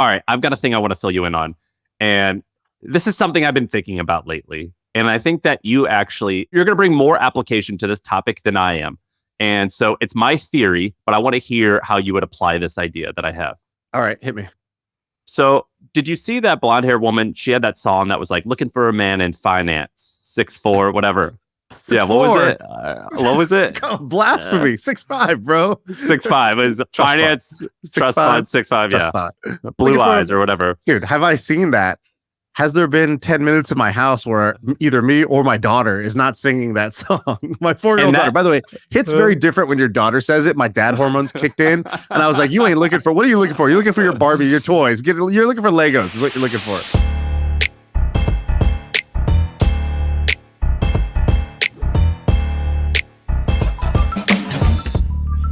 All right, I've got a thing I want to fill you in on. And this is something I've been thinking about lately. And I think that you're going to bring more application to this topic than I am. And so it's my theory, but I want to hear how you would apply this idea that I have. All right, hit me. So did you see that blonde haired woman? She had that song that was like looking for a man in finance, 6'4", whatever. 6'4". Yeah, what was it? What was it? Blasphemy. 6'5", bro. 6'5" is finance, trust fund, 6'5", yeah. Blue eyes or whatever. Dude, have I seen that? Has there been 10 minutes in my house where either me or my daughter is not singing that song? My 4-year-old daughter, by the way, hits very different when your daughter says it. My dad hormones kicked in, and I was like, you ain't looking for, what are you looking for? You're looking for your Barbie, your toys. You're looking for Legos is what you're looking for.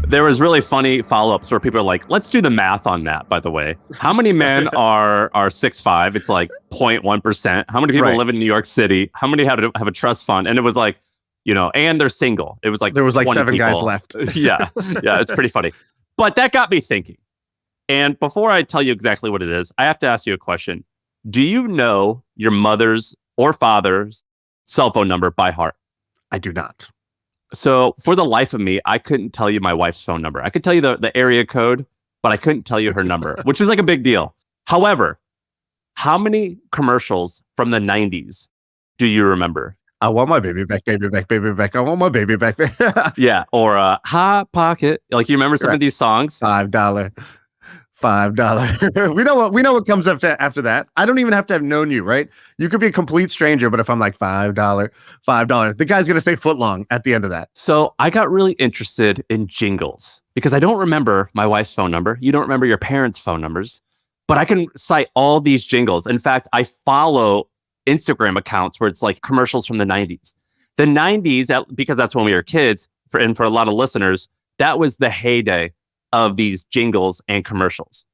There was really funny follow-ups where people are like, let's do the math on that, by the way. How many men are 6'5"? It's like 0.1%. How many people live in New York City? How many have a trust fund? And it was like, and they're single. It was like there was like 7 guys left. Yeah, it's pretty funny. But that got me thinking. And before I tell you exactly what it is, I have to ask you a question. Do you know your mother's or father's cell phone number by heart? I do not. So for the life of me, I couldn't tell you my wife's phone number. I could tell you the area code, but I couldn't tell you her number, which is like a big deal. However, how many commercials from the 90s do you remember? I want my baby back, baby back, baby back. I want my baby back. Yeah, or Hot Pocket. Like, you remember some of these songs? $5. We know what comes after that. I don't even have to have known you, right? You could be a complete stranger, but if I'm like $5, the guy's gonna say footlong at the end of that. So I got really interested in Jingles because I don't remember my wife's phone number. You don't remember your parents' phone numbers, but I can cite all these jingles. In fact, I follow Instagram accounts where it's like commercials from the 90s. The 90s, because that's when we were kids, for a lot of listeners, that was the heyday of these jingles and commercials.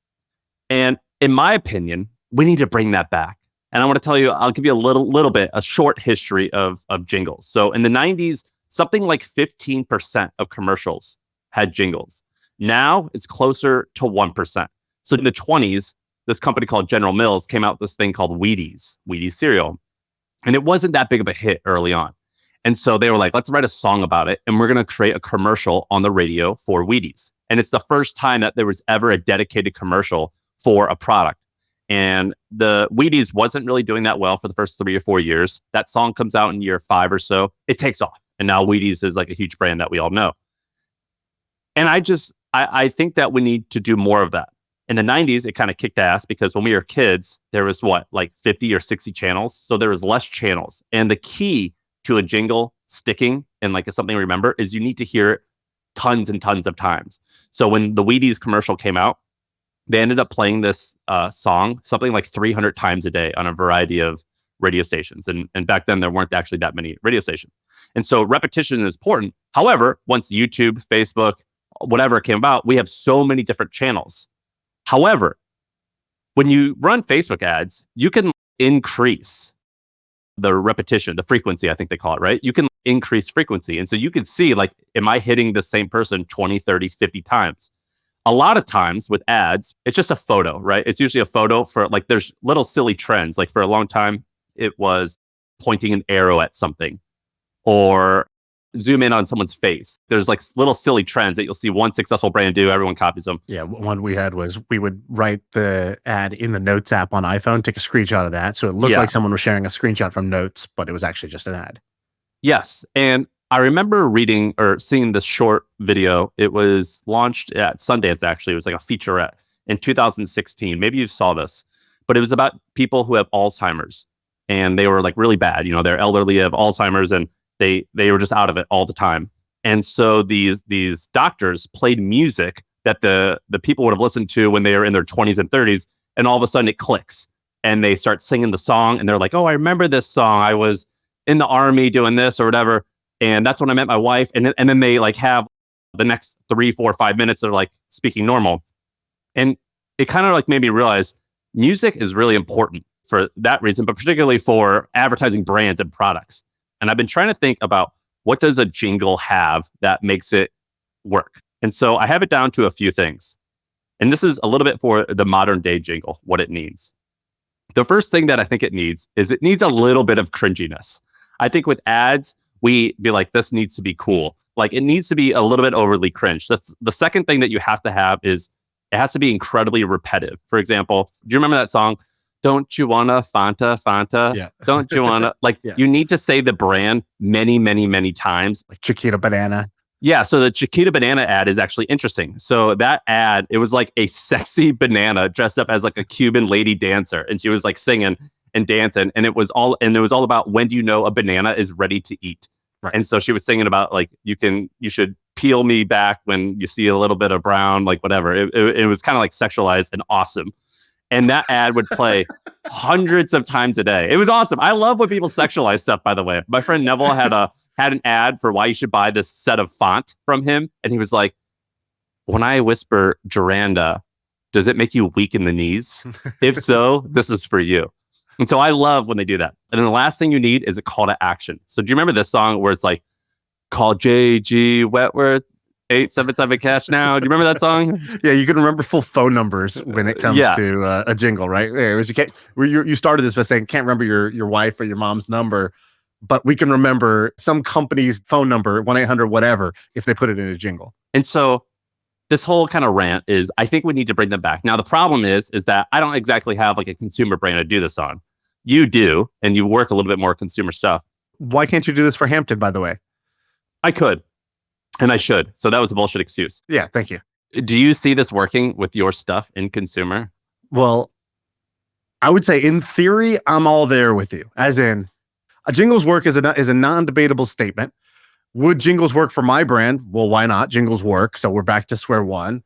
And in my opinion, we need to bring that back. And I want to tell you, I'll give you a short history of jingles. So in the 90s, something like 15% of commercials had jingles. Now it's closer to 1%. So in the 20s, this company called General Mills came out with this thing called Wheaties cereal. And it wasn't that big of a hit early on. And so they were like, let's write a song about it. And we're going to create a commercial on the radio for Wheaties. And it's the first time that there was ever a dedicated commercial for a product. And the Wheaties wasn't really doing that well for the first 3 or 4 years. That song comes out in year 5 or so. It takes off. And now Wheaties is like a huge brand that we all know. And I think that we need to do more of that. In the 90s, it kind of kicked ass because when we were kids, there was like 50 or 60 channels. So there was less channels. And the key to a jingle sticking and like something to remember is you need to hear it tons and tons of times. So when the Wheaties commercial came out, they ended up playing this song something like 300 times a day on a variety of radio stations. And back then, there weren't actually that many radio stations. And so repetition is important. However, once YouTube, Facebook, whatever came about, we have so many different channels. However, when you run Facebook ads, you can increase the repetition, the frequency, I think they call it, right? You can increase frequency. And so you can see, like, am I hitting the same person 20, 30, 50 times? A lot of times with ads, it's just a photo, right? It's usually a photo for like, there's little silly trends. Like for a long time, it was pointing an arrow at something or zoom in on someone's face. There's like little silly trends that you'll see one successful brand do. Everyone copies them. Yeah. One we had was we would write the ad in the Notes app on iPhone, take a screenshot of that. So it looked like someone was sharing a screenshot from Notes, but it was actually just an ad. Yes. And I remember reading or seeing this short video. It was launched at Sundance, actually. It was like a featurette in 2016. Maybe you saw this, but it was about people who have Alzheimer's and they were like really bad. They're elderly, have Alzheimer's, and they were just out of it all the time. And so these doctors played music that the people would have listened to when they were in their 20s and 30s. And all of a sudden it clicks and they start singing the song and they're like, oh, I remember this song. I was in the army doing this or whatever. And that's when I met my wife. And then they like have the next 3, 4, 5 minutes, they're like speaking normal. And it kind of like made me realize music is really important for that reason, but particularly for advertising brands and products. And I've been trying to think about what does a jingle have that makes it work? And so I have it down to a few things. And this is a little bit for the modern day jingle, what it needs. The first thing that I think it needs is it needs a little bit of cringiness. I think with ads, we be like, this needs to be cool. Like it needs to be a little bit overly cringe. That's the second thing that you have to have is it has to be incredibly repetitive. For example, do you remember that song? Don't you wanna Fanta, Fanta? Yeah. Don't you wanna you need to say the brand many, many, many times. Like Chiquita Banana. Yeah, so the Chiquita Banana ad is actually interesting. So that ad, it was like a sexy banana dressed up as like a Cuban lady dancer, and she was like singing and dancing, and it was all about when do you know a banana is ready to eat. Right. And so she was singing about like you should peel me back when you see a little bit of brown, like whatever. It was kind of like sexualized and awesome. And that ad would play hundreds of times a day. It was awesome. I love when people sexualize stuff, by the way. My friend Neville had an ad for why you should buy this set of font from him. And he was like, when I whisper Duranda, does it make you weak in the knees? If so, this is for you. And so I love when they do that. And then the last thing you need is a call to action. So do you remember this song where it's like, call JG Wetworth 877 cash now? Do you remember that song? Yeah, you can remember full phone numbers when it comes to a jingle, right? It was you started this by saying can't remember your wife or your mom's number, but we can remember some company's phone number, 1-800 whatever, if they put it in a jingle. And so this whole kind of rant is, I think we need to bring them back. Now, the problem is that I don't exactly have like a consumer brand to do this on. You do, and you work a little bit more consumer stuff. Why can't you do this for Hampton, by the way? I could, and I should. So that was a bullshit excuse. Yeah, thank you. Do you see this working with your stuff in consumer? Well, I would say in theory, I'm all there with you. As in, a jingles work is a non-debatable statement. Would jingles work for my brand? Well, why not? Jingles work. So we're back to square one.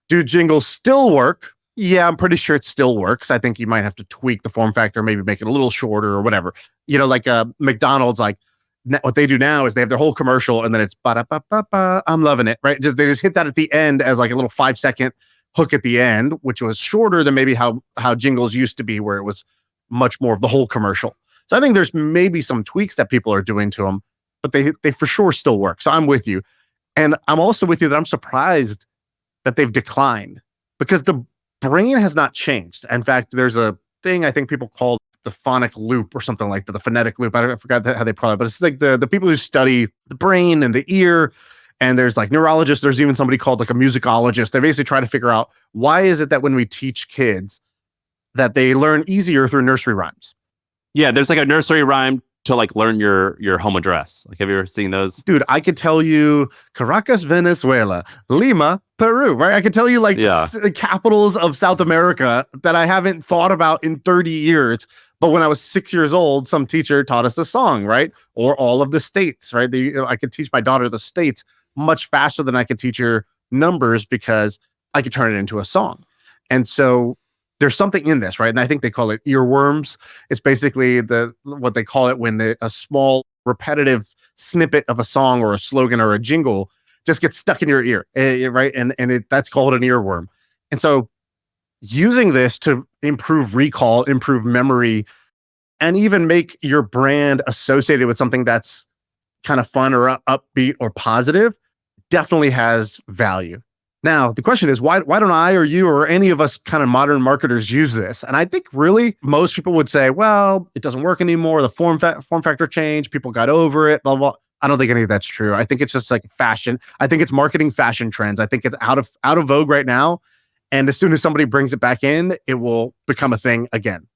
Do jingles still work? Yeah, I'm pretty sure it still works. I think you might have to tweak the form factor, maybe make it a little shorter or whatever. You know, like McDonald's, like what they do now is they have their whole commercial and then it's ba-da-ba-ba-ba, I'm loving it, right? They just hit that at the end as like a little 5-second hook at the end, which was shorter than maybe how jingles used to be, where it was much more of the whole commercial. So I think there's maybe some tweaks that people are doing to them, but they for sure still work. So I'm with you. And I'm also with you that I'm surprised that they've declined because the brain has not changed. In fact, there's a thing I think people call the phonic loop or something like that, the phonetic loop. I forgot how they call it, but it's like the people who study the brain and the ear. And there's like neurologists. There's even somebody called like a musicologist. They basically try to figure out why is it that when we teach kids that they learn easier through nursery rhymes. Yeah, there's like a nursery rhyme to like learn your home address. Like, have you ever seen those? Dude, I could tell you Caracas, Venezuela, Lima, Peru, right? I could tell you like the capitals of South America that I haven't thought about in 30 years. But when I was 6 years old, some teacher taught us the song, right? Or all of the states, right? I could teach my daughter the states much faster than I could teach her numbers because I could turn it into a song. And so there's something in this, right? And I think they call it earworms. It's basically what they call it when a small repetitive snippet of a song or a slogan or a jingle just gets stuck in your ear, right? And that's called an earworm. And so using this to improve recall, improve memory, and even make your brand associated with something that's kind of fun or upbeat or positive definitely has value. Now, the question is, why don't I or you or any of us kind of modern marketers use this? And I think really most people would say, well, it doesn't work anymore. The form factor changed. People got over it, blah, blah. I don't think any of that's true. I think it's just like fashion. I think it's marketing fashion trends. I think it's out of vogue right now. And as soon as somebody brings it back in, it will become a thing again.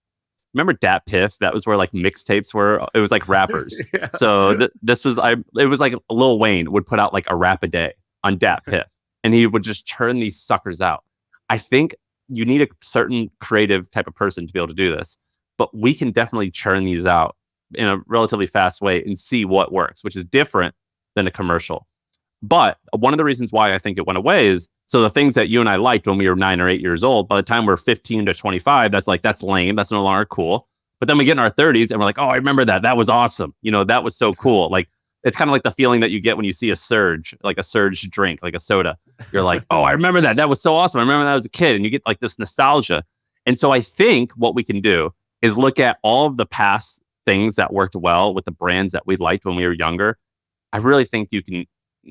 Remember Dat Piff? That was where like mixtapes were. It was like rappers. Yeah. So it was like Lil Wayne would put out like a rap a day on Dat Piff. And he would just churn these suckers out. I think you need a certain creative type of person to be able to do this. But we can definitely churn these out in a relatively fast way and see what works, which is different than a commercial. But one of the reasons why I think it went away is, so the things that you and I liked when we were 9 or 8 years old, by the time we're 15 to 25, that's lame. That's no longer cool. But then we get in our 30s and we're like, oh, I remember that. That was awesome. You know, that was so cool. Like, it's kind of like the feeling that you get when you see a Surge, like a Surge drink, like a soda. You're like, oh, I remember that. That was so awesome. I remember that as a kid. And you get like this nostalgia. And so I think what we can do is look at all of the past things that worked well with the brands that we liked when we were younger. I really think you can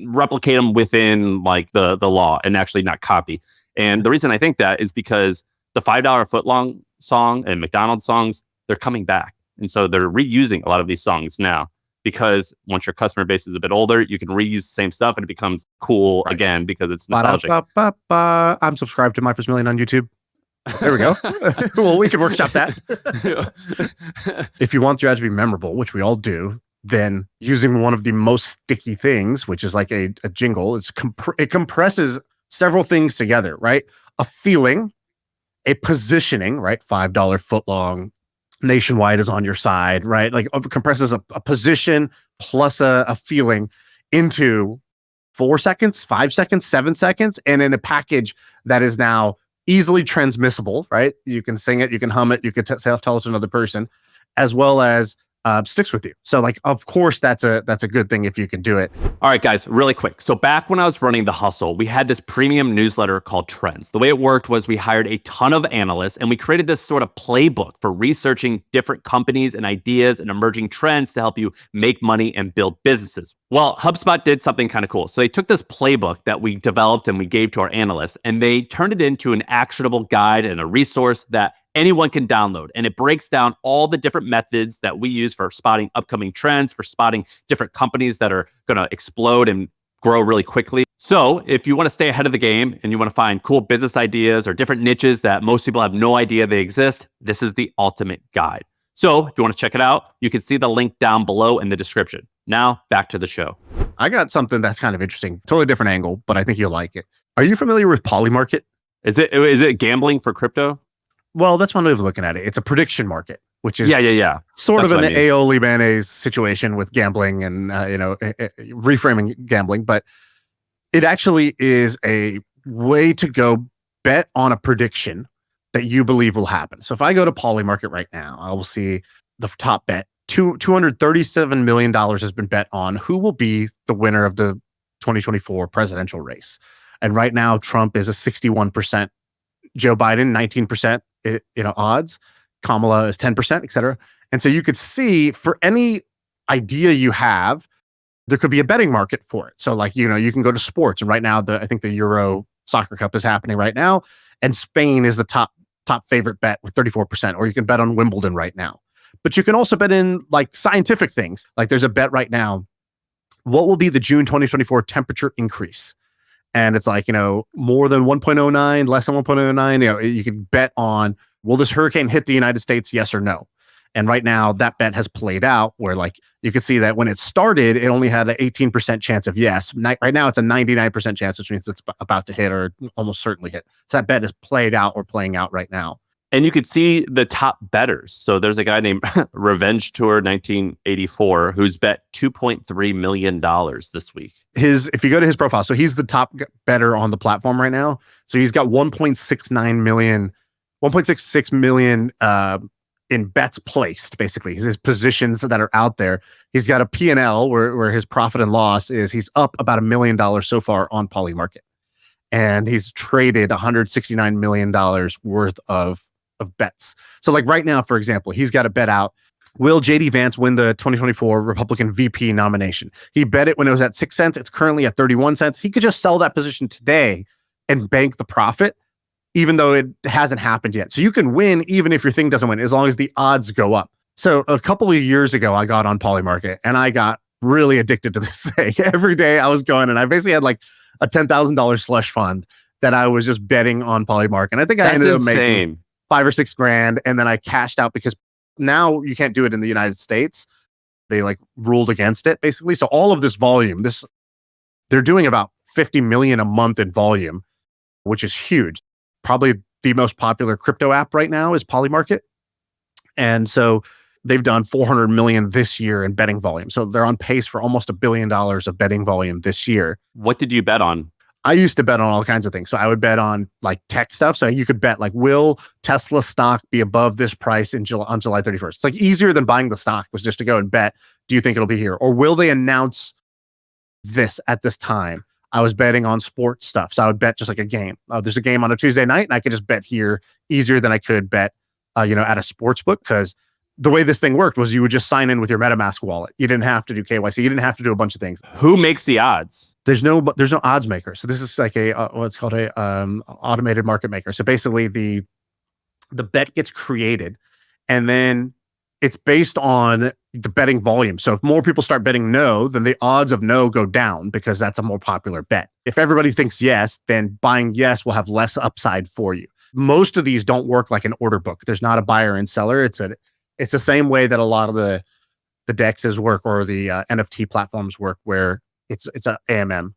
replicate them within like the law and actually not copy. And the reason I think that is because the $5 footlong song and McDonald's songs, they're coming back. And so they're reusing a lot of these songs now, because once your customer base is a bit older, you can reuse the same stuff and it becomes cool again because it's nostalgic. I'm subscribed to My First Million on YouTube. There we go. Well, we can workshop that. If you want your ad to be memorable, which we all do, then using one of the most sticky things, which is like a jingle, it compresses several things together, right? A feeling, a positioning, right? $5 footlong, nationwide is on your side, right? Like compresses a position plus a feeling into 4 seconds, 5 seconds, 7 seconds, and in a package that is now easily transmissible, right? You can sing it, you can hum it, you can tell it to another person, as well as sticks with you. So like, of course, that's a good thing if you can do it. All right, guys, really quick. So back when I was running The Hustle, we had this premium newsletter called Trends. The way it worked was we hired a ton of analysts and we created this sort of playbook for researching different companies and ideas and emerging trends to help you make money and build businesses. Well, HubSpot did something kind of cool. So they took this playbook that we developed and we gave to our analysts, and they turned it into an actionable guide and a resource that anyone can download. And it breaks down all the different methods that we use for spotting upcoming trends, for spotting different companies that are going to explode and grow really quickly. So if you want to stay ahead of the game and you want to find cool business ideas or different niches that most people have no idea they exist, this is the ultimate guide. So if you want to check it out, you can see the link down below in the description. Now back to the show. I got something that's kind of interesting, totally different angle, but I think you'll like it. Are you familiar with Polymarket? Is it gambling for crypto? Well, that's one way of looking at it. It's a prediction market, which is yeah. Sort That's of an what I mean. Aole mayonnaise situation with gambling and reframing gambling, but it actually is a way to go bet on a prediction that you believe will happen. So if I go to Polymarket right now, I will see the top bet. $237 million has been bet on who will be the winner of the 2024 presidential race. And right now, Trump is a 61%, Joe Biden 19%, odds. Kamala is 10%, et cetera. And so you could see for any idea you have, there could be a betting market for it. So like, you can go to sports, and right now I think the Euro Soccer Cup is happening right now, and Spain is the top favorite bet with 34%, or you can bet on Wimbledon right now. But you can also bet in like scientific things. Like there's a bet right now, what will be the June 2024 temperature increase? And it's like, more than 1.09, less than 1.09, you can bet on, will this hurricane hit the United States, yes or no? And right now that bet has played out where like you can see that when it started, it only had an 18% chance of yes. Right now it's a 99% chance, which means it's about to hit or almost certainly hit. So that bet is played out or playing out right now. And you could see the top bettors. So there's a guy named Revenge Tour 1984 who's bet $2.3 million this week. If you go to his profile, so he's the top bettor on the platform right now. So he's got 1.66 million in bets placed, basically. His positions that are out there. He's got a P&L where his profit and loss is he's up about $1 million so far on Polymarket. And he's traded $169 million worth of bets. So like right now, for example, he's got a bet out. Will J.D. Vance win the 2024 Republican VP nomination? He bet it when it was at 6 cents. It's currently at 31 cents. He could just sell that position today and bank the profit, even though it hasn't happened yet. So you can win even if your thing doesn't win, as long as the odds go up. So a couple of years ago, I got on Polymarket and I got really addicted to this thing. Every day I was going, and I basically had like a $10,000 slush fund that I was just betting on Polymarket. And I think I ended up making $5 or $6 grand, and then I cashed out because now you can't do it in the United States. They like ruled against it basically. So all of this volume, they're doing about 50 million a month in volume, which is huge. Probably the most popular crypto app right now is Polymarket. And so they've done 400 million this year in betting volume. So they're on pace for almost $1 billion of betting volume this year. What did you bet on? I used to bet on all kinds of things. So I would bet on like tech stuff. So you could bet like, will Tesla stock be above this price on July 31st? It's like easier than buying the stock was just to go and bet, do you think it'll be here? Or will they announce this at this time? I was betting on sports stuff. So I would bet just like a game. There's a game on a Tuesday night and I could just bet here easier than I could bet, at a sports book, because the way this thing worked was you would just sign in with your MetaMask wallet. You didn't have to do KYC. You didn't have to do a bunch of things. Who makes the odds? There's no odds maker. So this is like what's called a automated market maker. So basically the bet gets created, and then it's based on the betting volume. So if more people start betting no, then the odds of no go down because that's a more popular bet. If everybody thinks yes, then buying yes will have less upside for you. Most of these don't work like an order book. There's not a buyer and seller. It's the same way that a lot of the DEXs work or the NFT platforms work, where it's a AMM.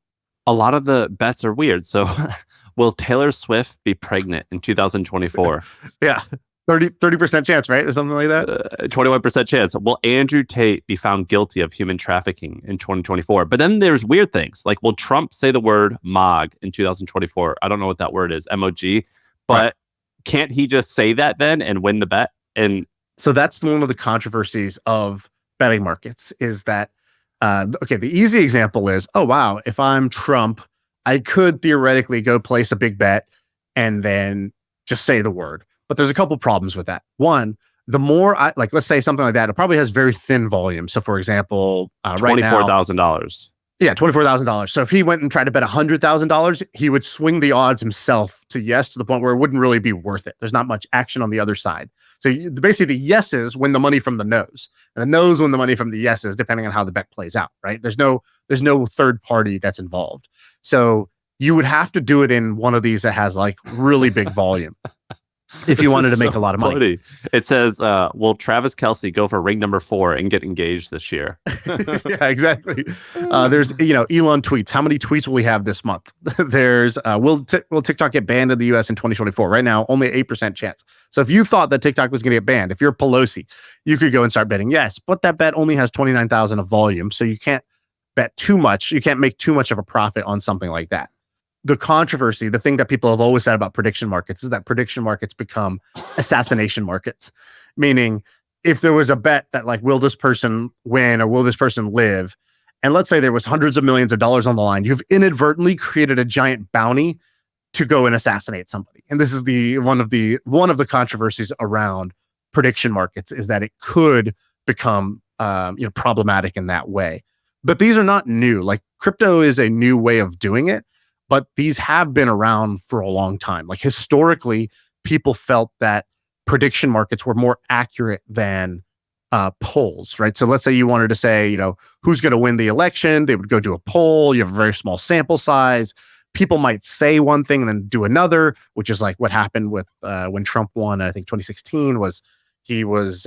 A lot of the bets are weird. So will Taylor Swift be pregnant in 2024? Yeah. 30% chance, right? Or something like that? 21% chance. Will Andrew Tate be found guilty of human trafficking in 2024? But then there's weird things. Like, will Trump say the word MOG in 2024? I don't know what that word is, MOG. But right. Can't he just say that then and win the bet? And so that's one of the controversies of betting markets is that, the easy example is, oh, wow, if I'm Trump, I could theoretically go place a big bet and then just say the word. But there's a couple problems with that. One, the more let's say something like that, it probably has very thin volume. So for example, right now, $24,000. Yeah, $24,000. So if he went and tried to bet $100,000, he would swing the odds himself to yes to the point where it wouldn't really be worth it. There's not much action on the other side. So basically the yeses win the money from the nos, and the nos win the money from the yeses, depending on how the bet plays out, right? There's no third party that's involved. So you would have to do it in one of these that has like really big volume. If you wanted to make a lot of money. It says, will Travis Kelce go for ring number 4 and get engaged this year? Yeah, exactly. There's, Elon tweets. How many tweets will we have this month? There's, will TikTok get banned in the US in 2024? Right now, only 8% chance. So if you thought that TikTok was going to get banned, if you're Pelosi, you could go and start betting yes, but that bet only has 29,000 of volume. So you can't bet too much. You can't make too much of a profit on something like that. The controversy, the thing that people have always said about prediction markets is that prediction markets become assassination markets. Meaning, if there was a bet that like, will this person win or will this person live? And let's say there was hundreds of millions of dollars on the line, you've inadvertently created a giant bounty to go and assassinate somebody. And this is one of the controversies around prediction markets is that it could become problematic in that way. But these are not new. Like crypto is a new way of doing it. But these have been around for a long time. Like historically, people felt that prediction markets were more accurate than polls, right? So let's say you wanted to say, who's going to win the election. They would go do a poll. You have a very small sample size. People might say one thing and then do another, which is like what happened with when Trump won, I think 2016, was he was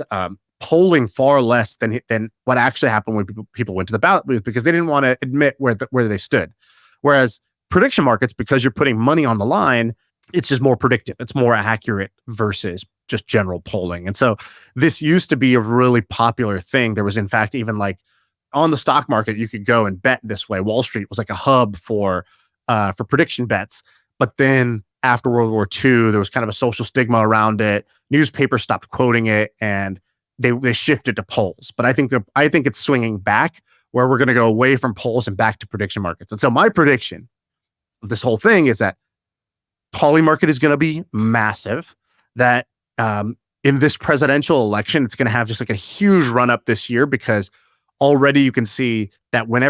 polling far less than what actually happened when people went to the ballot booth because they didn't want to admit where they stood. Whereas prediction markets, because you're putting money on the line, it's just more predictive. It's more accurate versus just general polling. And so this used to be a really popular thing. There was, in fact, even like on the stock market, you could go and bet this way. Wall Street was like a hub for prediction bets. But then after World War II, there was kind of a social stigma around it. Newspapers stopped quoting it, and they shifted to polls. But I think it's swinging back, where we're going to go away from polls and back to prediction markets. And so my prediction this whole thing is that Polymarket is going to be massive, that in this presidential election, it's going to have just like a huge run up this year, because already you can see that when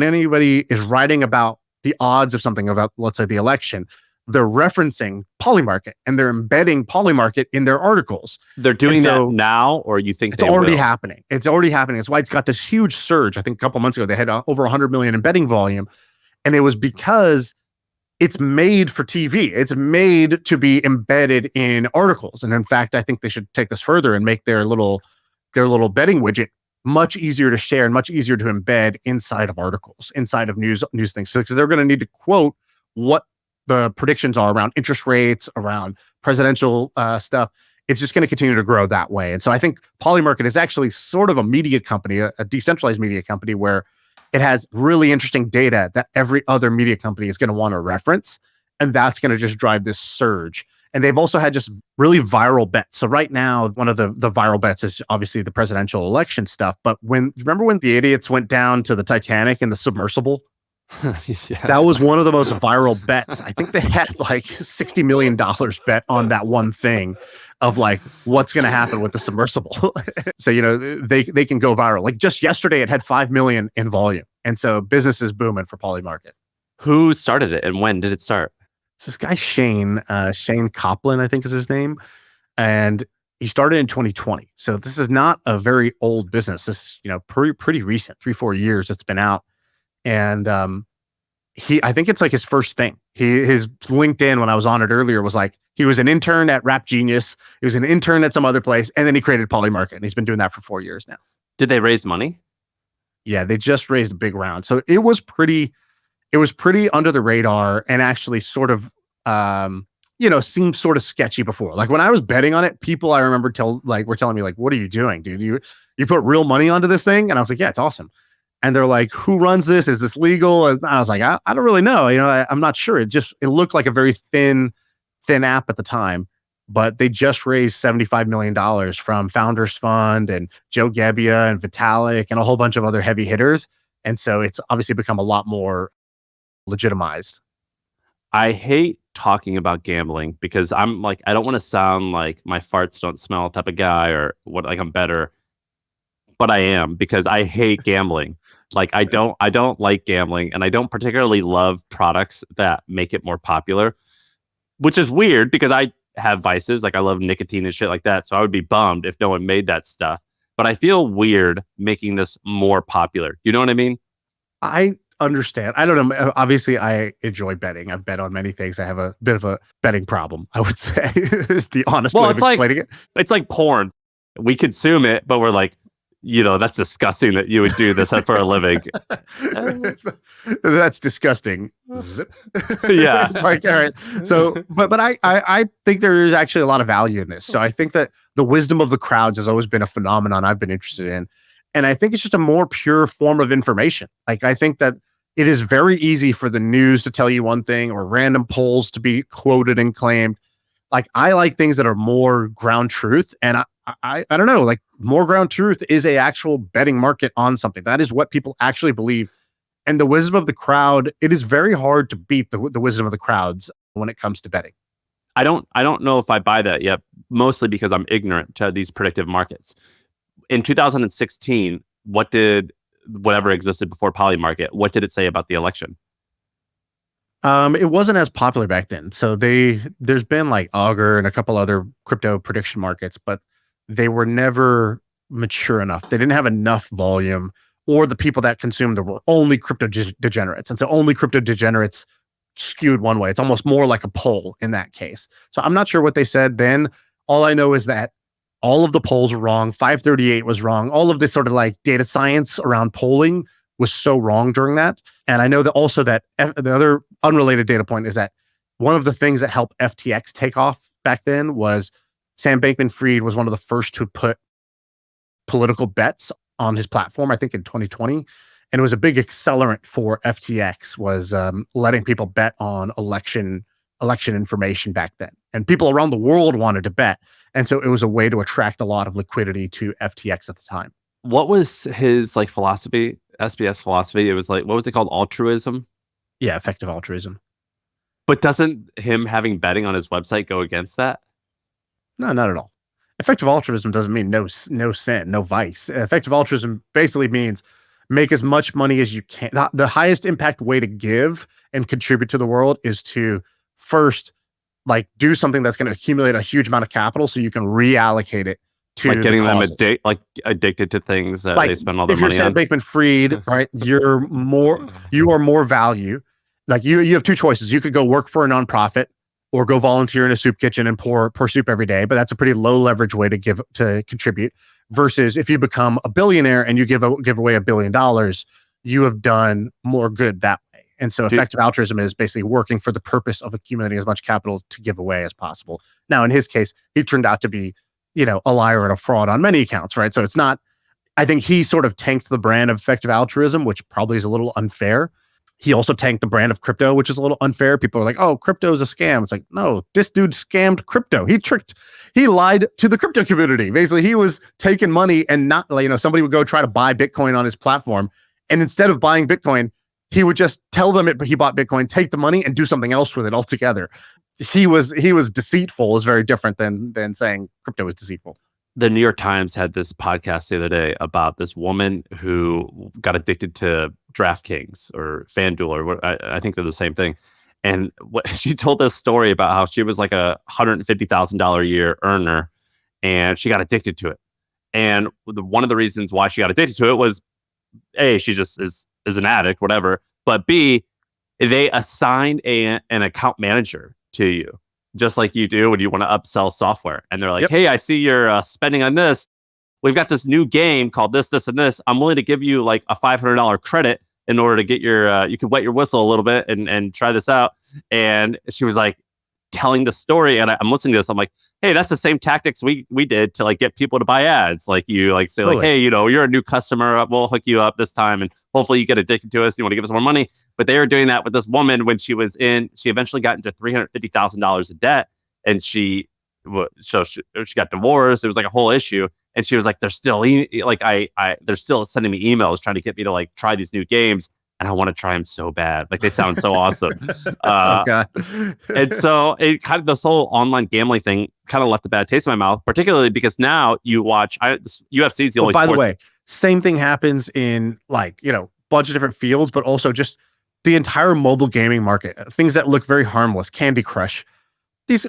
anybody is writing about the odds of something, about, let's say, the election, they're referencing Polymarket and they're embedding Polymarket in their articles. They're doing that now, or you think it's already happening? It's already happening. That's why it's got this huge surge. I think a couple months ago, they had over 100 million in betting volume. And it was because it's made for TV. It's made to be embedded in articles. And in fact, I think they should take this further and make their little betting widget much easier to share and much easier to embed inside of articles, inside of news things. So because they're going to need to quote what the predictions are around interest rates, around presidential stuff. It's just going to continue to grow that way. And so I think Polymarket is actually sort of a media company, a decentralized media company, where it has really interesting data that every other media company is going to want to reference. And that's going to just drive this surge. And they've also had just really viral bets. So right now, one of the viral bets is obviously the presidential election stuff. But remember when the idiots went down to the Titanic in the submersible? Yeah. That was one of the most viral bets. I think they had like $60 million bet on that one thing of like what's going to happen with the submersible. So, they can go viral. Like just yesterday, it had 5 million in volume. And so business is booming for Polymarket. Who started it and when did it start? This guy, Shane Copland, I think is his name. And he started in 2020. So this is not a very old business. This is, pretty recent, 3-4 years it's been out. And I think it's like his first thing. His LinkedIn, when I was on it earlier, was like, he was an intern at Rap Genius. He was an intern at some other place. And then he created Polymarket. And he's been doing that for 4 years now. Did they raise money? Yeah, they just raised a big round. So it was pretty under the radar and actually sort of, seemed sort of sketchy before. Like when I was betting on it, people I remember were telling me like, what are you doing, dude? You put real money onto this thing? And I was like, yeah, it's awesome. And they're like, who runs this? Is this legal? And I was like, I don't really know. I'm not sure. It looked like a very thin app at the time, but they just raised $75 million from Founders Fund and Joe Gebbia and Vitalik and a whole bunch of other heavy hitters. And so it's obviously become a lot more legitimized. I hate talking about gambling because I'm like, I don't want to sound like my farts don't smell type of guy or what, like I'm better, but I am because I hate gambling. Like I don't like gambling and I don't particularly love products that make it more popular, which is weird because I have vices. Like I love nicotine and shit like that. So I would be bummed if no one made that stuff, but I feel weird making this more popular. You know what I mean? I understand. I don't know. Obviously, I enjoy betting. I've bet on many things. I have a bit of a betting problem, I would say, is the honest way of explaining it. It's like porn. We consume it, but we're like, that's disgusting that you would do this for a living. That's disgusting. Zip. Yeah. It's like, all right. So, but I think there is actually a lot of value in this. So I think that the wisdom of the crowds has always been a phenomenon I've been interested in. And I think it's just a more pure form of information. Like, I think that it is very easy for the news to tell you one thing or random polls to be quoted and claimed. Like, I like things that are more ground truth. And I don't know, like more ground truth is a actual betting market on something. That is what people actually believe. And the wisdom of the crowd, it is very hard to beat the wisdom of the crowds when it comes to betting. I don't know if I buy that yet, mostly because I'm ignorant to these predictive markets. In 2016, whatever existed before Polymarket, what did it say about the election? It wasn't as popular back then. So there's been like Augur and a couple other crypto prediction markets, but they were never mature enough. They didn't have enough volume, or the people that consumed them were only crypto degenerates. And so only crypto degenerates skewed one way. It's almost more like a poll in that case. So I'm not sure what they said then. All I know is that all of the polls were wrong. 538 was wrong. All of this sort of like data science around polling was so wrong during that. And I know that also that the other unrelated data point is that one of the things that helped FTX take off back then was Sam Bankman-Fried was one of the first to put political bets on his platform, I think in 2020. And it was a big accelerant for FTX was letting people bet on election information back then. And people around the world wanted to bet. And so it was a way to attract a lot of liquidity to FTX at the time. What was his like philosophy, SBS philosophy? It was like, what was it called? Altruism? Yeah, effective altruism. But doesn't him having betting on his website go against that? No, not at all. Effective altruism doesn't mean no sin, no vice. Effective altruism basically means make as much money as you can. The highest impact way to give and contribute to the world is to first like do something that's going to accumulate a huge amount of capital so you can reallocate it to like getting them addicted to things that they spend all their money on. If you're Sam Bankman-Fried, right, you are more value. Like you have two choices. You could go work for a nonprofit or go volunteer in a soup kitchen and pour soup every day. But that's a pretty low leverage way to contribute. Versus if you become a billionaire and you give away $1 billion, you have done more good that way. And so effective altruism is basically working for the purpose of accumulating as much capital to give away as possible. Now, in his case, he turned out to be, a liar and a fraud on many accounts, right? So it's not, I think he sort of tanked the brand of effective altruism, which probably is a little unfair. He also tanked the brand of crypto, which is a little unfair. People are like, oh, crypto is a scam. It's like, no, this dude scammed crypto. He lied to the crypto community. Basically, he was taking money and not, somebody would go try to buy Bitcoin on his platform. And instead of buying Bitcoin, he would just tell them he bought Bitcoin, take the money and do something else with it altogether. He was deceitful is very different than saying crypto is deceitful. The New York Times had this podcast the other day about this woman who got addicted to DraftKings or FanDuel, or what, I think they're the same thing. And what she told this story about how she was like a $150,000 a year earner, and she got addicted to it. And one of the reasons why she got addicted to it was, A, she just is an addict, whatever. But B, they assigned an account manager to you, just like you do when you want to upsell software. And they're like, hey, I see you're spending on this. We've got this new game called this, this, and this. I'm willing to give you like a $500 credit in order to get your, you can wet your whistle a little bit and try this out. And she was like telling the story, and I'm listening to this. I'm like, hey, that's the same tactics we did to like get people to buy ads. Like you like say like, hey, you're a new customer. We'll hook you up this time, and hopefully you get addicted to us. You want to give us more money. But they were doing that with this woman when she eventually got into $350,000 of debt, and she got divorced. It was like a whole issue. And she was like, they're still they're still sending me emails trying to get me to like try these new games. And I want to try them so bad. Like they sound so awesome. Oh, God. And so it kind of, this whole online gambling thing kind of left a bad taste in my mouth, particularly because now you watch UFC is the only by sports. the way, same thing happens in like, bunch of different fields, but also just the entire mobile gaming market. Things that look very harmless, Candy Crush.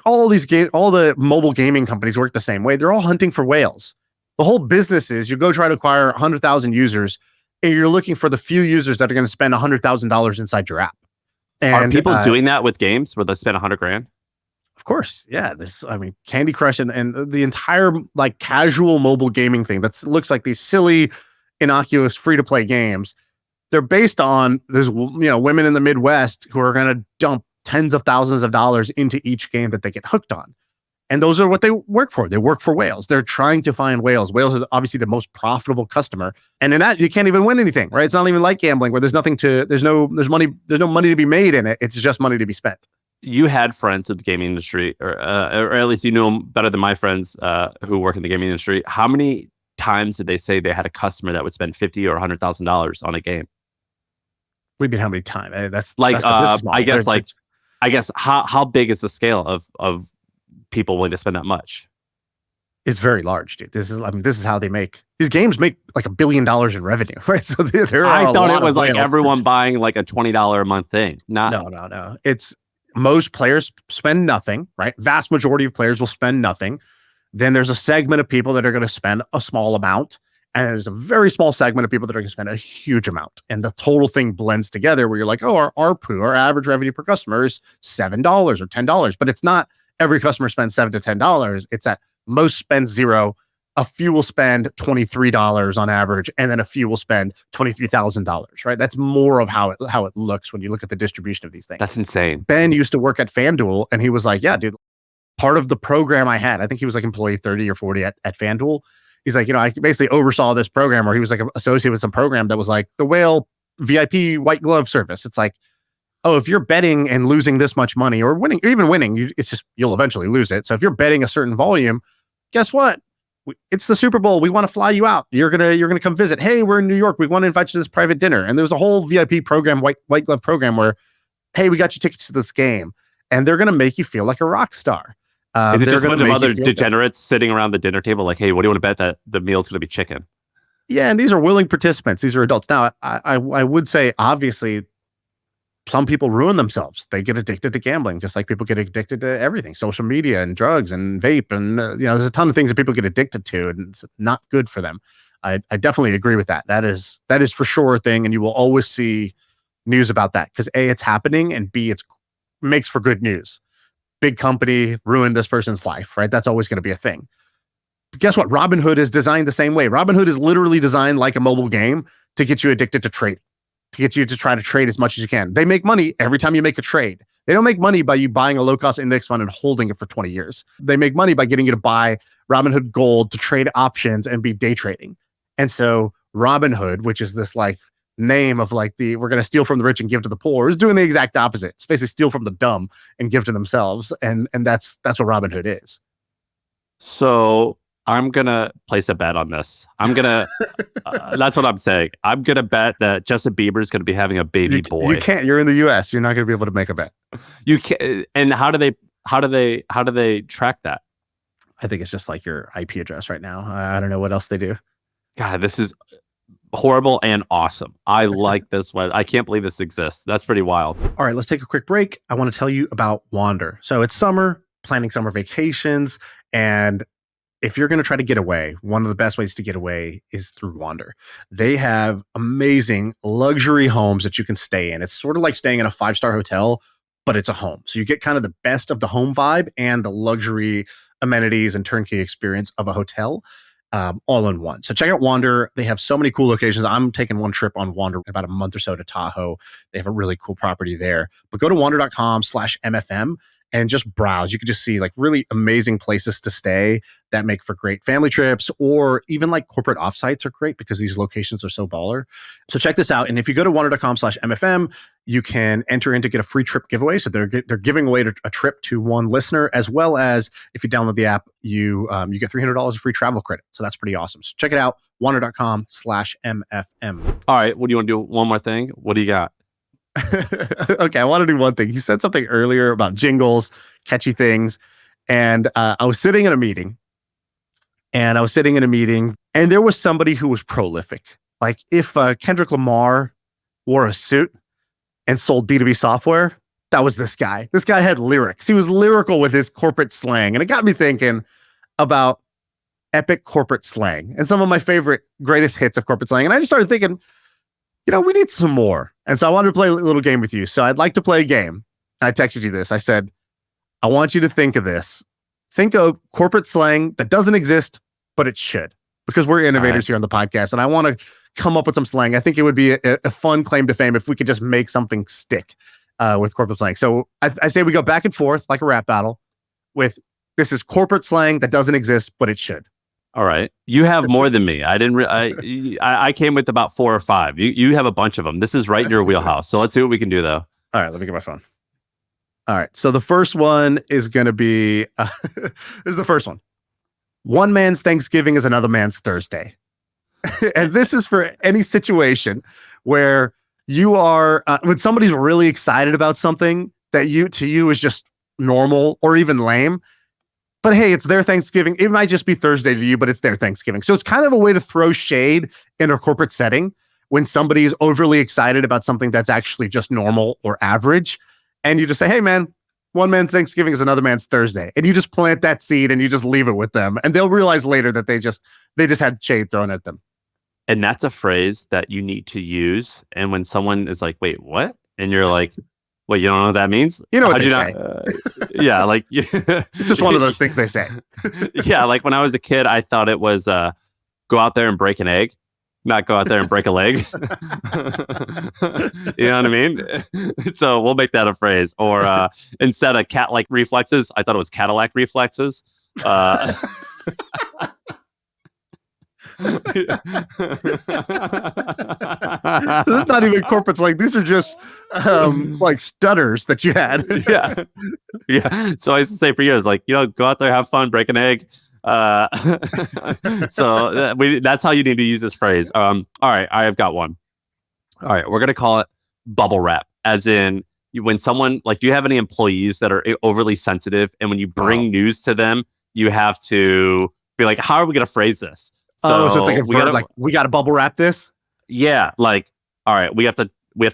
All the mobile gaming companies work the same way. They're all hunting for whales. The whole business is you go try to acquire 100,000 users, and you're looking for the few users that are going to spend $100,000 inside your app. And, are people doing that with games where they spend $100,000? Of course, yeah. Candy Crush and the entire like casual mobile gaming thing that looks like these silly, innocuous, free to play games. They're based on there's women in the Midwest who are going to dump tens of thousands of dollars into each game that they get hooked on. And those are what they work for. They work for whales. They're trying to find whales. Whales are obviously the most profitable customer. And in that, you can't even win anything, right? It's not even like gambling where there's no money to be made in it. It's just money to be spent. You had friends in the gaming industry, or at least you knew them better than my friends who work in the gaming industry. How many times did they say they had a customer that would spend $50,000 or $100,000 on a game? What do you mean how many times? That's like, that's I guess how big is the scale of people willing to spend that much? It's very large, dude. This is how they make these games make like $1 billion in revenue, right? So I thought it was like everyone buying like a $20 a month thing. No. It's most players spend nothing, right? Vast majority of players will spend nothing. Then there's a segment of people that are going to spend a small amount, and there's a very small segment of people that are going to spend a huge amount. And the total thing blends together where you're like, oh, our ARPU, our average revenue per customer is $7 or $10, but it's not. Every customer spends $7 to $10. It's that most spend $0. A few will spend $23 on average, and then a few will spend $23,000. Right? That's more of how it looks when you look at the distribution of these things. That's insane. Ben used to work at FanDuel, and he was like, "Yeah, dude, part of the program I had, I think he was like employee 30 or 40 at FanDuel. He's like, I basically oversaw this program, where he was like associated with some program that was like the whale VIP white glove service. It's like, oh, if you're betting and losing this much money or winning, or even winning, you'll eventually lose it. So if you're betting a certain volume, guess what? It's the Super Bowl. We want to fly you out. You're gonna come visit. Hey, we're in New York. We want to invite you to this private dinner. And there's a whole VIP program, white glove program, where, hey, we got you tickets to this game, and they're gonna make you feel like a rock star. Is it just a bunch of other degenerates sitting around the dinner table like, hey, what do you want to bet that the meal's gonna be chicken? Yeah, and these are willing participants. These are adults. Now, I would say obviously, some people ruin themselves. They get addicted to gambling, just like people get addicted to everything, social media and drugs and vape. And, there's a ton of things that people get addicted to, and it's not good for them. I definitely agree with that. That is for sure a thing. And you will always see news about that because A, it's happening, and B, it makes for good news. Big company ruined this person's life, right? That's always going to be a thing. But guess what? Robinhood is designed the same way. Robinhood is literally designed like a mobile game to get you addicted to trading, to get you to try to trade as much as you can. They make money every time you make a trade. They don't make money by you buying a low-cost index fund and holding it for 20 years. They make money by getting you to buy Robinhood Gold to trade options and be day trading. And so Robinhood, which is this like name of like we're going to steal from the rich and give to the poor, is doing the exact opposite. It's basically steal from the dumb and give to themselves. And that's what Robinhood is. So I'm gonna place a bet on this. That's what I'm saying. I'm gonna bet that Justin Bieber is gonna be having a baby boy. You can't. You're in the U.S. You're not gonna be able to make a bet. You can't. And how do they track that? I think it's just like your IP address right now. I don't know what else they do. God, this is horrible and awesome. I like this one. I can't believe this exists. That's pretty wild. All right, let's take a quick break. I want to tell you about Wander. So it's summer, planning summer vacations, and if you're going to try to get away, one of the best ways to get away is through Wander. They have amazing luxury homes that you can stay in. It's sort of like staying in a 5-star hotel, but it's a home. So you get kind of the best of the home vibe and the luxury amenities and turnkey experience of a hotel all in one. So check out Wander. They have so many cool locations. I'm taking one trip on Wander in about a month or so to Tahoe. They have a really cool property there. But go to wander.com/MFM and just browse. You can just see like really amazing places to stay that make for great family trips, or even like corporate offsites are great because these locations are so baller. So check this out. And if you go to wander.com/MFM, you can enter in to get a free trip giveaway. So they're giving away a trip to one listener, as well as if you download the app, you get $300 of free travel credit. So that's pretty awesome. So check it out, wander.com/MFM. All right. What do you want to do? One more thing? What do you got? Okay, I want to do one thing. You said something earlier about jingles, catchy things. And I was sitting in a meeting, and there was somebody who was prolific. Like if Kendrick Lamar wore a suit and sold B2B software, that was this guy. This guy had lyrics. He was lyrical with his corporate slang. And it got me thinking about epic corporate slang and some of my favorite greatest hits of corporate slang. And I just started thinking, we need some more. And so I wanted to play a little game with you. So I'd like to play a game. I texted you this. I said, I want you to think of this. Think of corporate slang that doesn't exist, but it should, because we're innovators here on the podcast. And I want to come up with some slang. I think it would be a fun claim to fame if we could just make something stick with corporate slang. So I say we go back and forth like a rap battle with, this is corporate slang that doesn't exist, but it should. All right. You have more than me. I came with about 4 or 5. You have a bunch of them. This is right in your wheelhouse. So let's see what we can do, though. All right. Let me get my phone. All right. So the first one is going to be, this is the first one. One man's Thanksgiving is another man's Thursday. And this is for any situation where you are, when somebody's really excited about something that to you is just normal or even lame. But hey, it's their Thanksgiving. It might just be Thursday to you, but it's their Thanksgiving. So it's kind of a way to throw shade in a corporate setting when somebody's overly excited about something that's actually just normal or average. And you just say, hey, man, one man's Thanksgiving is another man's Thursday. And you just plant that seed and you just leave it with them. And they'll realize later that they just had shade thrown at them. And that's a phrase that you need to use. And when someone is like, wait, what? And you're like, wait, you don't know what that means? You know what they say. Yeah, like it's just one of those things they say. Yeah, like when I was a kid, I thought it was go out there and break an egg, not go out there and break a leg. You know what I mean? So we'll make that a phrase. Or instead of cat-like reflexes, I thought it was Cadillac reflexes. This is not even corporate slang. These are just like stutters that you had. Yeah. So I used to say for years, like, go out there, have fun, break an egg. So that's how you need to use this phrase. All right, I have got one. All right, we're gonna call it bubble wrap, as in when someone, like, do you have any employees that are overly sensitive, and when you bring news to them, you have to be like, how are we gonna phrase this? So it's like we got to bubble wrap this. Yeah, like, all right, we have to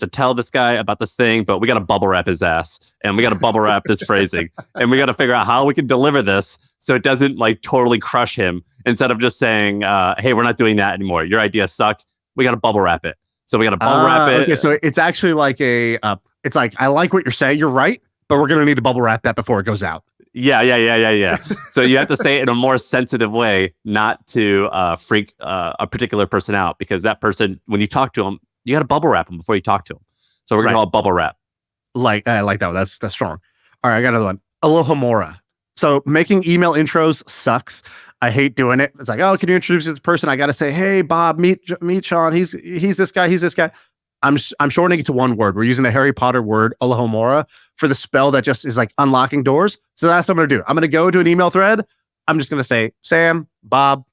tell this guy about this thing, but we got to bubble wrap his ass, and we got to bubble wrap this phrasing, and we got to figure out how we can deliver this so it doesn't like totally crush him. Instead of just saying, "Hey, we're not doing that anymore. Your idea sucked." We got to bubble wrap it. So we got to bubble wrap it. Okay, so it's actually like it's like, I like what you're saying. You're right, but we're gonna need to bubble wrap that before it goes out. Yeah. So you have to say it in a more sensitive way, not to freak a particular person out, because that person, when you talk to them, you got to bubble wrap them before you talk to them. So we're going to call it bubble wrap. Like, I like that one. That's strong. All right, I got another one. Aloha mora. So making email intros sucks. I hate doing it. It's like, oh, can you introduce this person? I got to say, hey, Bob, meet Shaan. He's this guy. He's this guy. I'm shortening it to one word. We're using the Harry Potter word Alohomora for the spell that just is like unlocking doors. So that's what I'm going to do. I'm going to go to an email thread. I'm just going to say, Sam, Bob,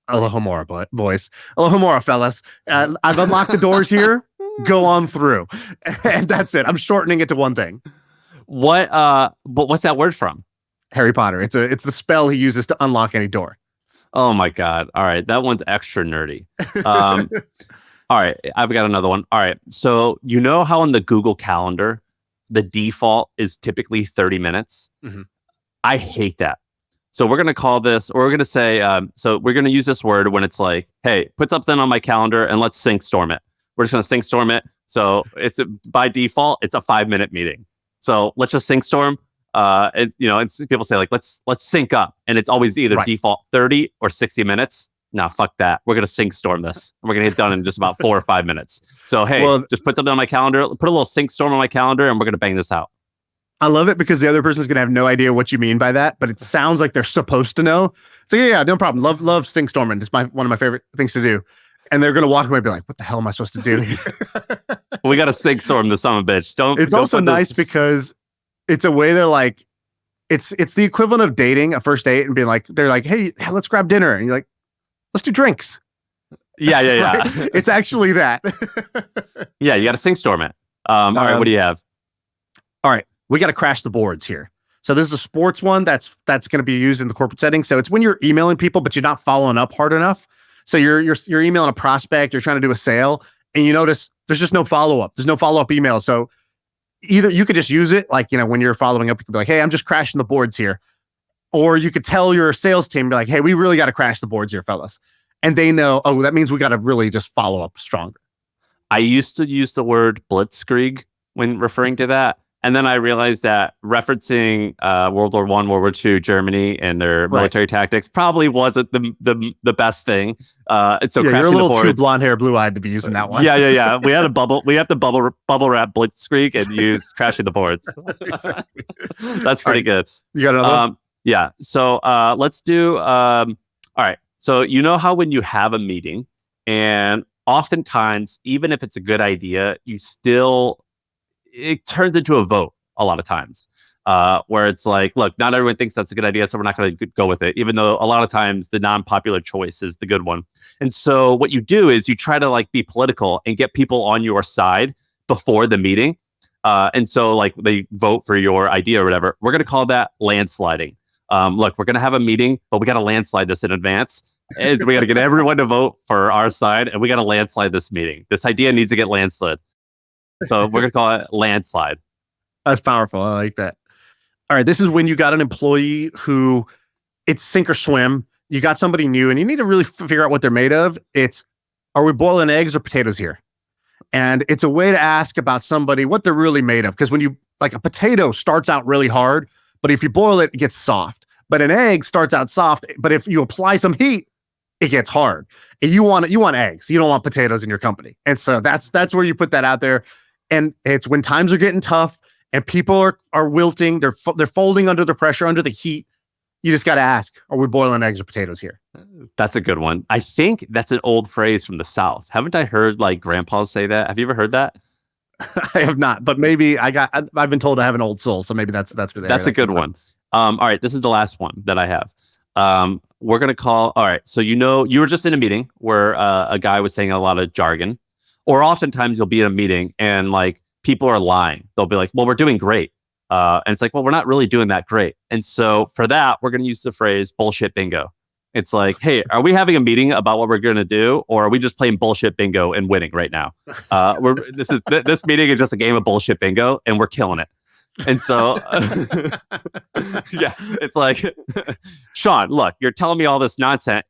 Alohomora voice. Alohomora, fellas. I've unlocked the doors here. Go on through. And that's it. I'm shortening it to one thing. But what's that word from? Harry Potter. It's the spell he uses to unlock any door. Oh my God. All right. That one's extra nerdy. All right. I've got another one. All right. So you know how in the Google Calendar, the default is typically 30 minutes? Mm-hmm. I hate that. So we're going to call this, or we're going to say, so we're going to use this word when it's like, hey, put something on my calendar and let's sync storm it. We're just going to sync storm it. So it's by default, it's a 5-minute meeting. So let's just sync storm. It's people say like, let's sync up. And it's always either default 30 or 60 minutes. No, fuck that. We're going to sync storm this. And we're going to get done in just about 4 or 5 minutes. So, hey, just put something on my calendar, put a little sync storm on my calendar, and we're going to bang this out. I love it because the other person's going to have no idea what you mean by that, but it sounds like they're supposed to know. So yeah, no problem. Love sync storming. It's one of my favorite things to do. And they're going to walk away and be like, what the hell am I supposed to do here? We got to sync storm the son of a bitch. It's also nice because it's a way to like, it's the equivalent of dating a first date and being like, they're like, hey, let's grab dinner. And you're like, let's do drinks. Yeah. Right? It's actually that. Yeah, you got to sync storm it. All right, what do you have? All right, we got to crash the boards here. So this is a sports one that's going to be used in the corporate setting. So it's when you're emailing people, but you're not following up hard enough. So you're emailing a prospect, you're trying to do a sale, and you notice there's just no follow-up. There's no follow-up email. So either you could just use it, like, when you're following up, you could be like, hey, I'm just crashing the boards here. Or you could tell your sales team, be like, hey, we really got to crash the boards here, fellas. And they know, oh, that means we got to really just follow up stronger. I used to use the word blitzkrieg when referring to that. And then I realized that referencing World War I, World War II, Germany and their military tactics probably wasn't the best thing. And so you're a little too blonde hair, blue eyed to be using that one. Yeah. We have to bubble wrap blitzkrieg and use crashing the boards. Exactly. That's pretty good. You got another one? Yeah. So let's do. All right. So you know how when you have a meeting, and oftentimes, even if it's a good idea, it turns into a vote a lot of times, where it's like, look, not everyone thinks that's a good idea, so we're not going to go with it, even though a lot of times the non-popular choice is the good one. And so what you do is you try to like be political and get people on your side before the meeting. And so like they vote for your idea or whatever. We're going to call that landsliding. Look, we're going to have a meeting, but we got to landslide this in advance. And so we got to get everyone to vote for our side, and we got to landslide this meeting. This idea needs to get landslid. So we're going to call it landslide. That's powerful. I like that. All right. This is when you got an employee who it's sink or swim. You got somebody new and you need to really figure out what they're made of. Are we boiling eggs or potatoes here? And it's a way to ask about somebody what they're really made of. Because when a potato starts out really hard, but if you boil it, it gets soft. But an egg starts out soft, but if you apply some heat, it gets hard. And you want eggs. You don't want potatoes in your company. And so that's where you put that out there. And it's when times are getting tough and people are wilting, they're folding under the pressure, under the heat. You just got to ask, are we boiling eggs or potatoes here? That's a good one. I think that's an old phrase from the South. Haven't I heard like grandpas say that? Have you ever heard that? I have not, but maybe I've been told I have an old soul. So maybe that's where that's a good one. All right. This is the last one that I have. We're going to call. All right. So, you were just in a meeting where a guy was saying a lot of jargon, or oftentimes you'll be in a meeting and like people are lying. They'll be like, well, we're doing great. And it's like, well, we're not really doing that great. And so for that, we're going to use the phrase bullshit bingo. It's like, hey, are we having a meeting about what we're going to do? Or are we just playing bullshit bingo and winning right now? This meeting is just a game of bullshit bingo and we're killing it. And so, yeah, it's like, Shaan, look, you're telling me all this nonsense.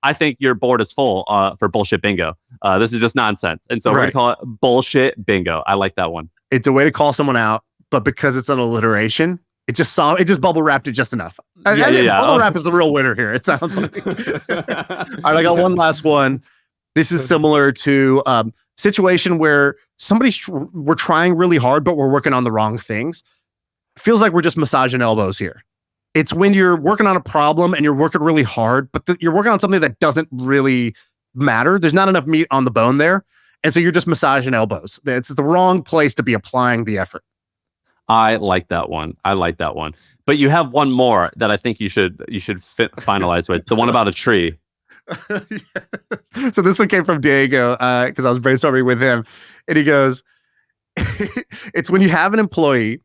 I think your board is full for bullshit bingo. This is just nonsense. And so we're going to call it bullshit bingo. I like that one. It's a way to call someone out, but because it's an alliteration, it just bubble wrapped it just enough. Yeah. Bubble wrap is the real winner here. It sounds like. All right, I got one last one. This is similar to situation where we're trying really hard, but we're working on the wrong things. Feels like we're just massaging elbows here. It's when you're working on a problem and you're working really hard, but you're working on something that doesn't really matter. There's not enough meat on the bone there. And so you're just massaging elbows. It's the wrong place to be applying the effort. I like that one. But you have one more that I think you should finalize with, the one about a tree. Yeah. So this one came from Diego because I was brainstorming with him, and he goes, "It's when you have an employee."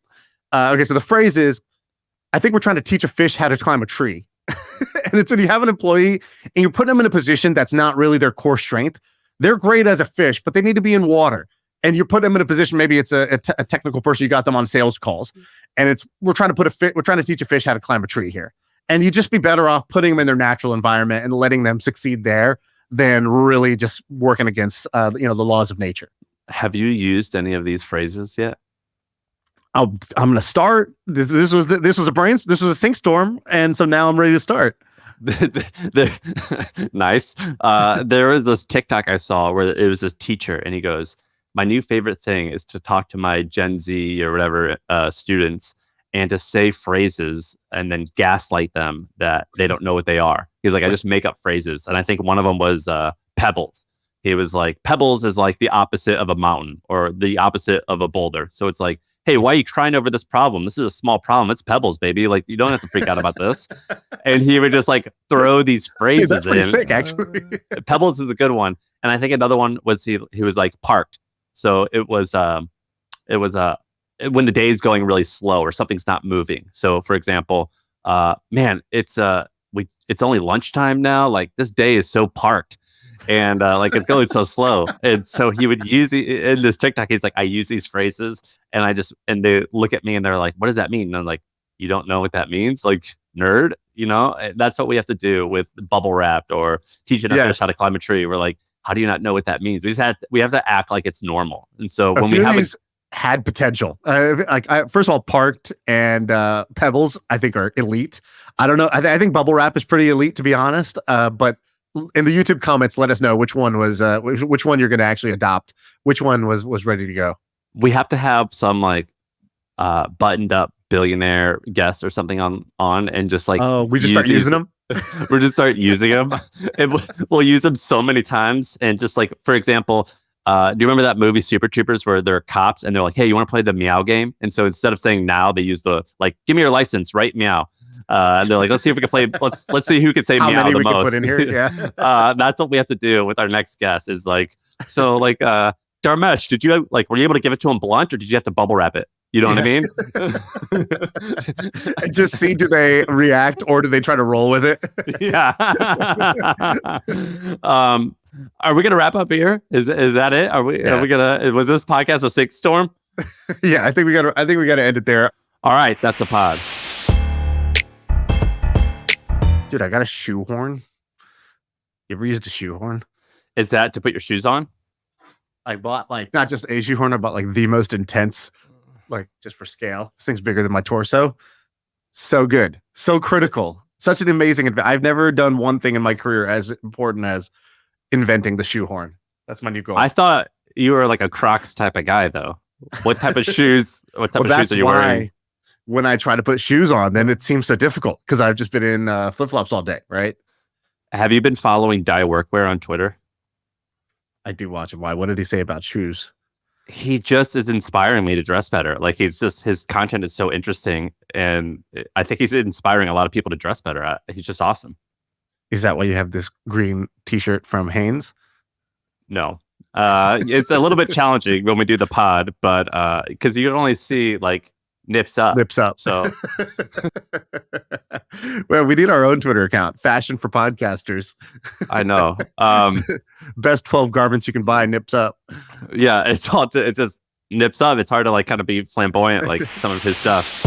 Okay, so the phrase is, "I think we're trying to teach a fish how to climb a tree," and it's when you have an employee and you put them in a position that's not really their core strength. They're great as a fish, but they need to be in water. And you put them in a position, maybe it's a technical person, you got them on sales calls, and we're trying to teach a fish how to climb a tree here. And you'd just be better off putting them in their natural environment and letting them succeed there than really just working against the laws of nature. Have you used any of these phrases yet? I'm going to start. This was a sink storm, and so now I'm ready to start. Nice. There was this TikTok I saw where it was this teacher, and he goes, "My new favorite thing is to talk to my Gen Z or whatever students and to say phrases and then gaslight them that they don't know what they are." He's like, "I just make up phrases." And I think one of them was pebbles. He was like, "Pebbles is like the opposite of a mountain or the opposite of a boulder." So it's like, "Hey, why are you crying over this problem? This is a small problem. It's pebbles, baby. Like, you don't have to freak out about this." And he would just like throw these phrases. Dude, that's pretty sick, actually. Pebbles is a good one. And I think another one was he was like parked. So it was when the day is going really slow or something's not moving. So for example, man, it's only lunchtime now. Like, this day is so parked. And like, it's going so slow. And so he would use in this TikTok, he's like, "I use these phrases and they look at me and they're like, 'What does that mean?' And I'm like, 'You don't know what that means? Like, nerd?'" And that's what we have to do with bubble wrapped or teaching a fish how to climb a tree. We're like, how do you not know what that means? We have to act like it's normal. And so when we have had potential, first of all, parked and pebbles, I think are elite. I don't know. I think bubble wrap is pretty elite, to be honest. But in the YouTube comments, let us know which one you're going to actually adopt. Which one was ready to go. We have to have some like buttoned up billionaire guest or something on and just like, we just start using them. We're just start using them. And we'll use them so many times. And just like, for example, do you remember that movie Super Troopers where they're cops and they're like, "Hey, you want to play the meow game?" And so instead of saying now, they use the like, "Give me your license, right? Meow." And they're like, "Let's see if we can play. Let's see who can say how meow many the we most." Can put in here. Yeah. That's what we have to do with our next guest. Is like, so like, Dharmesh, were you able to give it to him blunt, or did you have to bubble wrap it? You know what I mean? And just see, do they react or do they try to roll with it? Yeah. Are we gonna wrap up here? Is that it? Are we gonna? Was this podcast a sink storm? Yeah, I think we gotta end it there. All right, that's the pod. Dude, I got a shoehorn. You ever used a shoehorn? Is that to put your shoes on? I bought like not just a shoehorn, I bought like the most intense, like just for scale. This thing's bigger than my torso. So good. So critical. Such an amazing I've never done one thing in my career as important as inventing the shoehorn. That's my new goal. I thought you were like a Crocs type of guy though. What type of shoes? What type of shoes are you wearing? When I try to put shoes on, then it seems so difficult because I've just been in flip-flops all day, right? Have you been following Dye Workwear on Twitter? I do watch him. Why? What did he say about shoes? He just is inspiring me to dress better. Like, his content is so interesting, and I think he's inspiring a lot of people to dress better. He's just awesome. Is that why you have this green t-shirt from Hanes? No. It's a little bit challenging when we do the pod, but because you can only see like nips up. So well, we need our own Twitter account, Fashion for Podcasters. I know. Best 12 garments you can buy, nips up. Yeah, it just nips up. It's hard to like kind of be flamboyant like some of his stuff.